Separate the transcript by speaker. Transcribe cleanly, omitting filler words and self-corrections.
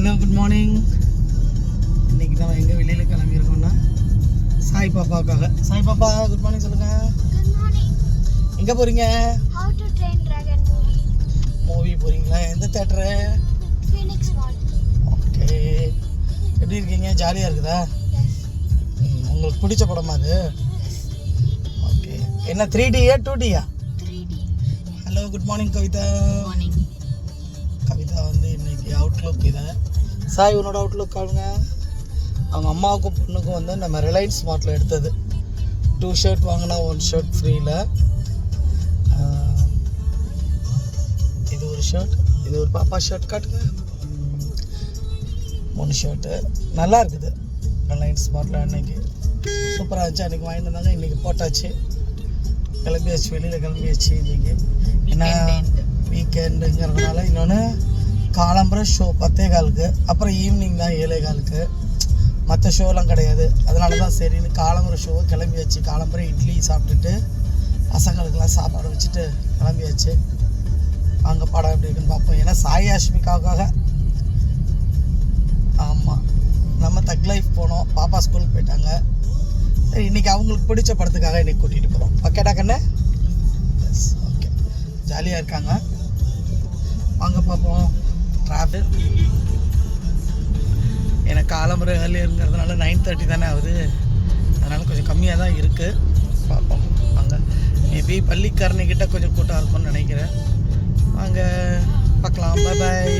Speaker 1: Hello good morning. இன்றைக்கி நம்ம எங்கே வெளியில் கிளம்பியிருக்கோம்னா சாய் பாப்பாவுக்காக. சாய் பாப்பா குட் மார்னிங் சொல்லுங்கள்.
Speaker 2: Good morning.
Speaker 1: எங்கே போகிறீங்க?
Speaker 2: How to train dragon
Speaker 1: movie போகிறீங்களா? எந்த தேட்டரு?
Speaker 2: Phoenix mall.
Speaker 1: ஓகே. எப்படி இருக்கீங்க? ஜாலியாக இருக்குதா?
Speaker 2: எஸ்.
Speaker 1: உங்களுக்கு பிடிச்ச படமா அது? ஓகே. என்ன 3Dயா 2Dயா?
Speaker 2: 3D.
Speaker 1: Hello good morning Kavitha.
Speaker 2: Morning.
Speaker 1: Kavitha வந்து இன்னைக்கு அவுட்லுக் இதை. சாய் உன்னோட அவுட்லுக் காணுங்க. அவங்க அம்மாவுக்கும் பொண்ணுக்கும் வந்து நம்ம ரிலையன்ஸ் ஸ்மார்ட்டில் எடுத்தது. 2 ஷர்ட் வாங்கினா 1 ஷர்ட் ஃப்ரீயில். இது ஒரு ஷர்ட், இது ஒரு பாப்பா ஷர்ட் காட்டுங்க. 3 ஷர்ட்டு நல்லா இருக்குது. ரிலையன்ஸ் ஸ்மார்ட்டில் அன்னைக்கு சூப்பராக இருந்துச்சு. அன்றைக்கி வாங்கிட்டு வந்தாங்க. இன்றைக்கி போட்டாச்சு, கிளம்பியாச்சு, வெளியில் கிளம்பியாச்சு. இன்றைக்கி ஏன்னா வீக்கெண்டுங்கிறதுனால. இன்னொன்று காலம்புற ஷோ 10:15, அப்புறம் ஈவினிங் தான் 7:15. மற்ற ஷோலாம் கிடையாது. அதனால தான் சரின்னு காலம்புற ஷோவை கிளம்பியாச்சு. காலம்புற இட்லி சாப்பிட்டுட்டு பசங்களுக்கெல்லாம் சாப்பாடு வச்சுட்டு கிளம்பியாச்சு. அங்கே படம் எப்படி இருக்குன்னு பார்ப்போம். ஏன்னா சாய் ஆஷ்மிகாவுக்காக. ஆமாம், நம்ம தக் லைஃப் போனோம். பாப்பா ஸ்கூலுக்கு போயிட்டாங்க. சரி, இன்றைக்கி அவங்களுக்கு பிடிச்ச படத்துக்காக இன்றைக்கி கூட்டிகிட்டு போகிறோம். ஓகேடா கண்ணே? Yes, okay. ஜாலியாக இருக்காங்க. வாங்க பார்ப்போம். டிராஃபிக் எனக்கு காலம்புரை ஏர்லியருங்கிறதுனால 9:30 தானே ஆகுது. அதனால் கொஞ்சம் கம்மியாக தான் இருக்குது. பார்ப்போம் வாங்க. மேபி பள்ளிக்கரணைக்கிட்ட கொஞ்சம் கூட்டம் இருக்கும்னு நினைக்கிறேன். வாங்க பார்க்கலாம். பாய் பாய்.